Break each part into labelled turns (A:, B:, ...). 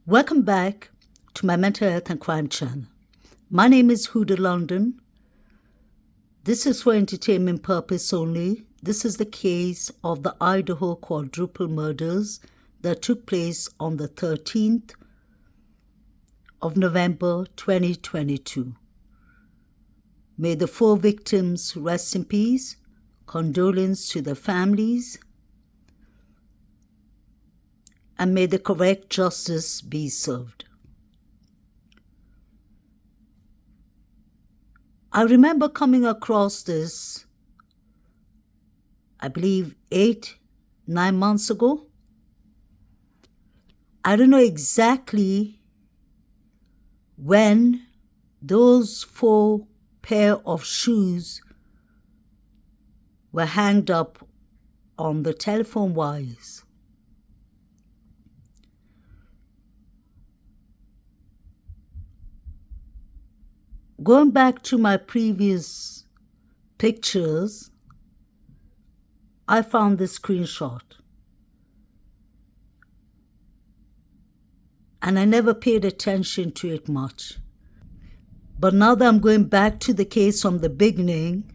A: Welcome back to my Mental Health and Crime channel. My name is Huda London. This is for entertainment purpose only. This is the case of the Idaho quadruple murders that took place on the 13th of November 2022. May the 4 victims rest in peace. Condolence to their families. And may the correct justice be served. I remember coming across this, I believe 8-9 months ago. I don't know exactly when those 4 pair of shoes were hanged up on the telephone wires. Going back to my previous pictures, I found this screenshot. And I never paid attention to it much. But now that I'm going back to the case from the beginning,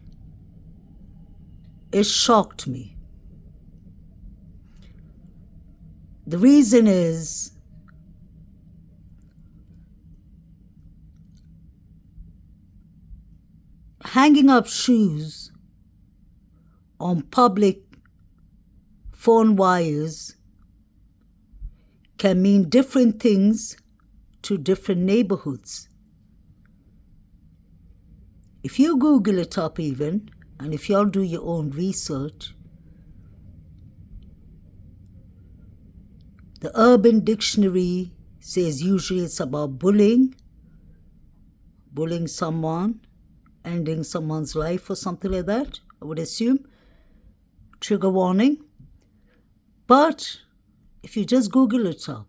A: it shocked me. The reason is, hanging up shoes on public phone wires can mean different things to different neighborhoods. If you Google it up even, and if y'all do your own research, the Urban Dictionary says usually it's about bullying someone, ending someone's life or something like that, I would assume. Trigger warning. But if you just Google it up,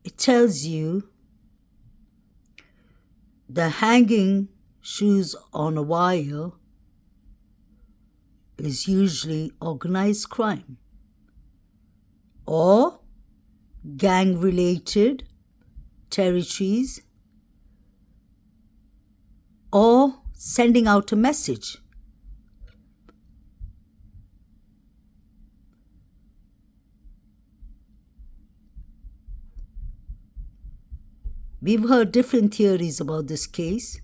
A: it tells you that hanging shoes on a wire is usually organized crime or gang-related territories, or sending out a message. We've heard different theories about this case.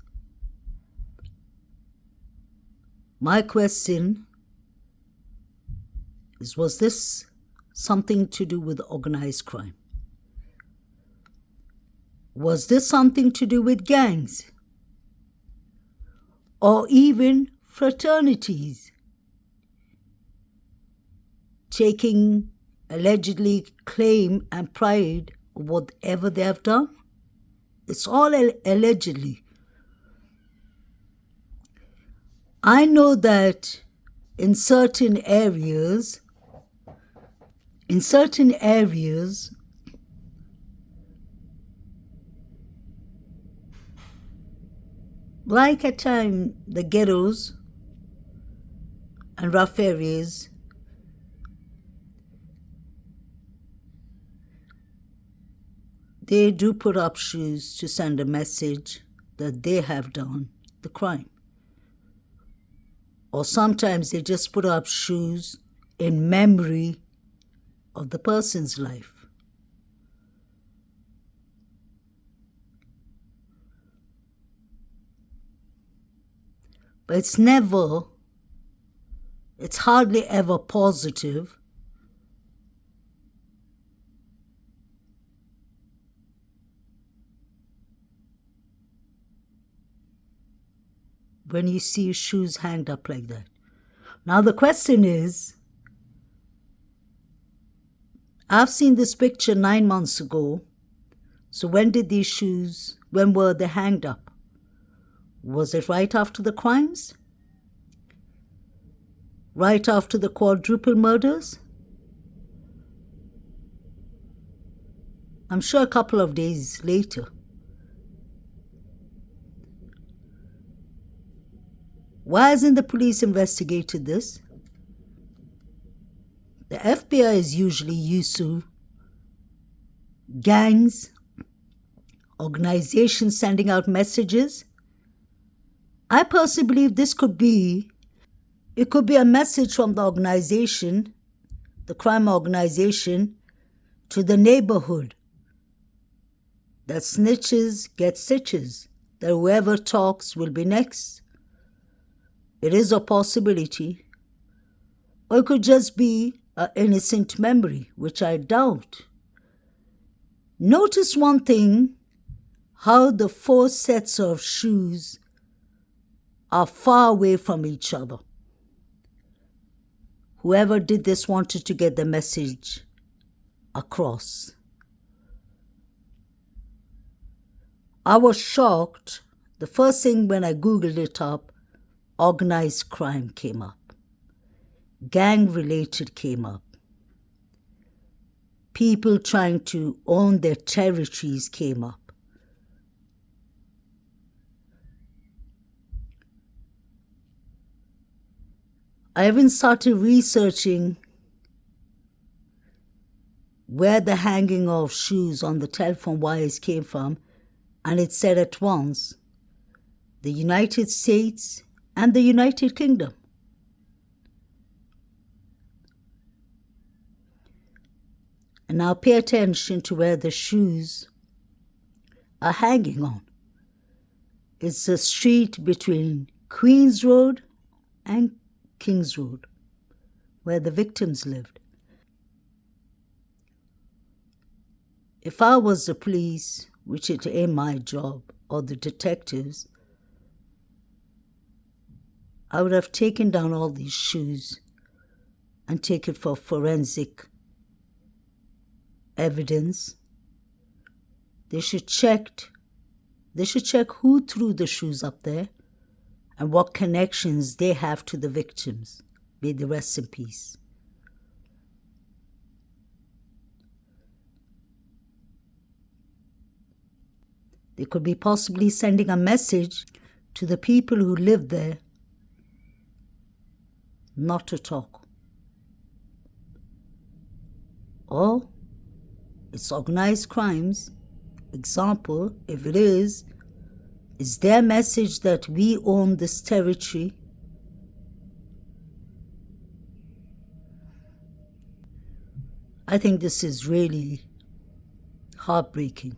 A: My question is, was this something to do with organized crime? Was this something to do with gangs? Or even fraternities taking allegedly claim and pride of whatever they have done? It's all allegedly. I know that in certain areas, like at times the ghettos and rough areas, they do put up shoes to send a message that they have done the crime. Or sometimes they just put up shoes in memory of the person's life. But it's hardly ever positive. When you see shoes hanged up like that. Now the question is, I've seen this picture 9 months ago. So when were they hanged up? Was it right after the crimes? Right after the quadruple murders? I'm sure a couple of days later. Why hasn't the police investigated this? The FBI is usually used to gangs, organizations sending out messages. I personally believe it could be a message from the organization, the crime organization, to the neighborhood, that snitches get stitches, that whoever talks will be next. It is a possibility. Or it could just be an innocent memory, which I doubt. Notice one thing, how the 4 sets of shoes are far away from each other. Whoever did this wanted to get the message across. I was shocked. The first thing when I Googled it up, organized crime came up. Gang-related came up. People trying to own their territories came up. I even started researching where the hanging of shoes on the telephone wires came from, and it said at once, the United States and the United Kingdom. And now pay attention to where the shoes are hanging on. It's a street between Queens Road and Kings Road, where the victims lived. If I was the police, which it ain't my job, or the detectives, I would have taken down all these shoes and taken it for forensic evidence. They should check who threw the shoes up there and what connections they have to the victims. May they rest in peace. They could be possibly sending a message to the people who live there not to talk. Or it's organized crimes. Example, if it is their message that we own this territory? I think this is really heartbreaking.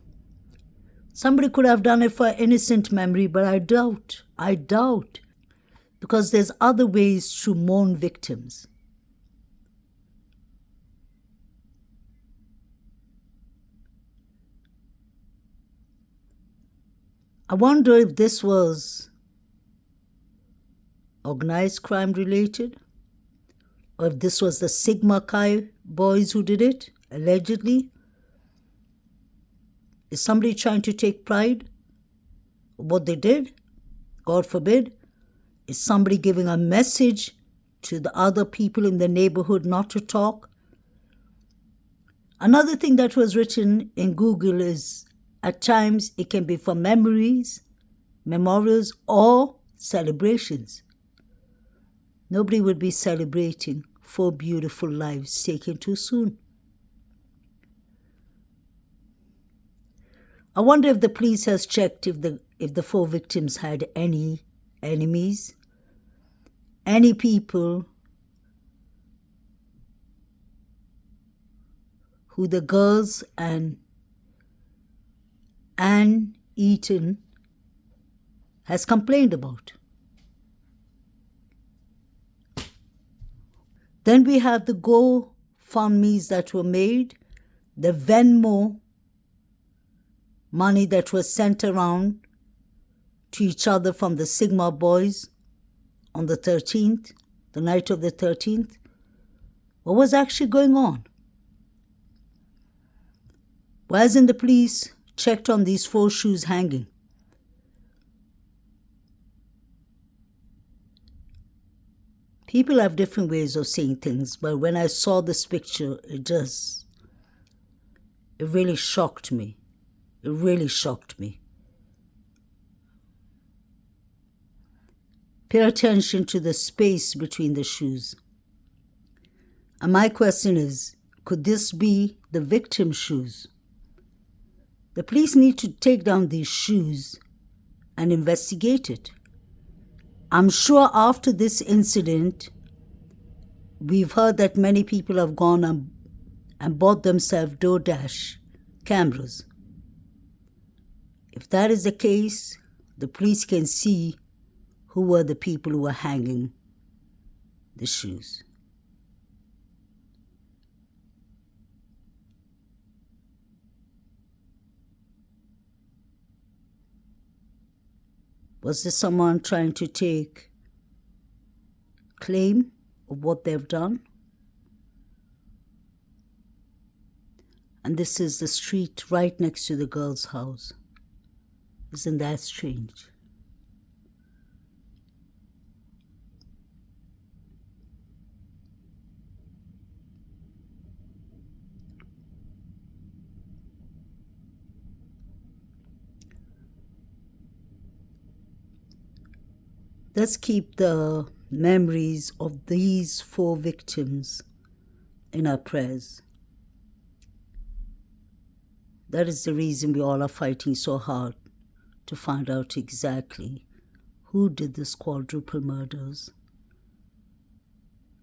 A: Somebody could have done it for innocent memory, but I doubt, because there's other ways to mourn victims. I wonder if this was organized crime related, or if this was the Sigma Chi boys who did it, allegedly. Is somebody trying to take pride in what they did? God forbid. Is somebody giving a message to the other people in the neighborhood not to talk? Another thing that was written in Google is, at times it can be for memorials, or celebrations. Nobody would be celebrating 4 beautiful lives taken too soon. I wonder if the police has checked if the 4 victims had any enemies, any people who the girls and Ann Eaton has complained about. Then we have the GoFundMes that were made, the Venmo money that was sent around to each other from the Sigma boys on the 13th, the night of the 13th. What was actually going on? Why hasn't the police checked on these 4 shoes hanging? People have different ways of seeing things, but when I saw this picture, it really shocked me. It really shocked me. Pay attention to the space between the shoes. And my question is, could this be the victim's shoes? The police need to take down these shoes and investigate it. I'm sure after this incident, we've heard that many people have gone and bought themselves DoorDash cameras. If that is the case, the police can see who were the people who were hanging the shoes. Was there someone trying to take claim of what they've done? And this is the street right next to the girl's house. Isn't that strange? Let's keep the memories of these 4 victims in our prayers. That is the reason we all are fighting so hard to find out exactly who did this quadruple murders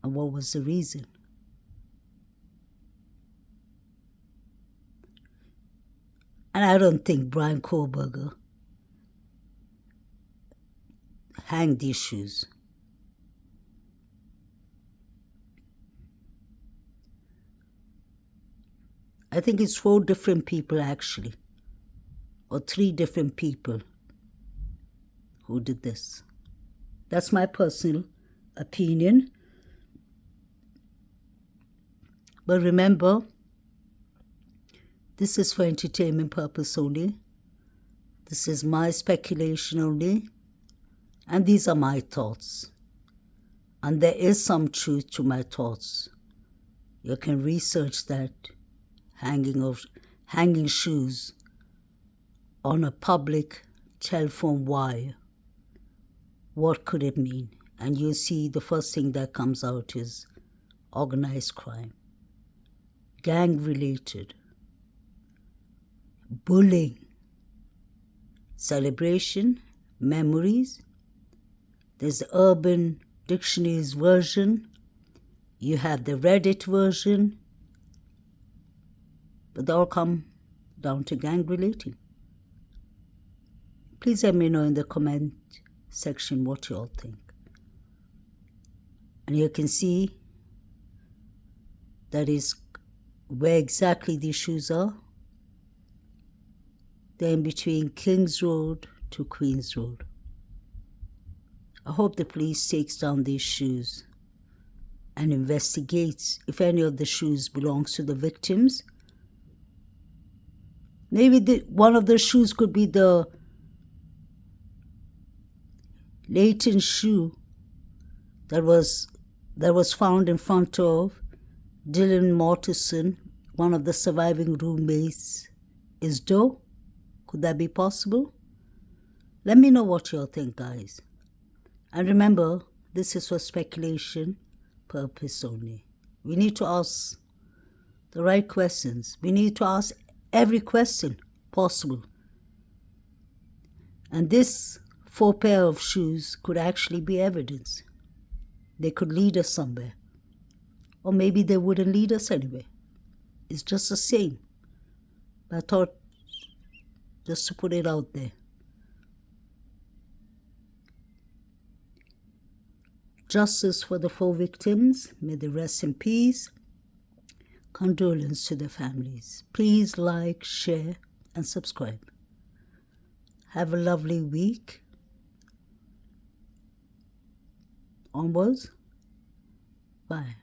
A: and what was the reason. And I don't think Brian Kohlberger hanged these shoes. I think it's 4 different people actually, or 3 different people who did this. That's my personal opinion. But remember, this is for entertainment purpose only. This is my speculation only. And these are my thoughts. And there is some truth to my thoughts. You can research that hanging shoes on a public telephone wire. What could it mean? And you see the first thing that comes out is organized crime, gang-related, bullying, celebration, memories. There's the Urban Dictionary's version. You have the Reddit version. But they all come down to gang relating. Please let me know in the comment section what you all think. And you can see that is where exactly these shoes are. They're in between Kings Road to Queens Road. I hope the police takes down these shoes and investigates if any of the shoes belongs to the victims. Maybe one of the shoes could be the latent shoe that was found in front of Dylan Mortensen, one of the surviving roommates, is Doe. Could that be possible? Let me know what you all think, guys. And remember, this is for speculation purpose only. We need to ask the right questions. We need to ask every question possible. And this 4 pair of shoes could actually be evidence. They could lead us somewhere. Or maybe they wouldn't lead us anywhere. It's just the same. But I thought just to put it out there. Justice for the 4 victims. May they rest in peace. Condolence to their families. Please like, share, and subscribe. Have a lovely week. Onwards. Bye.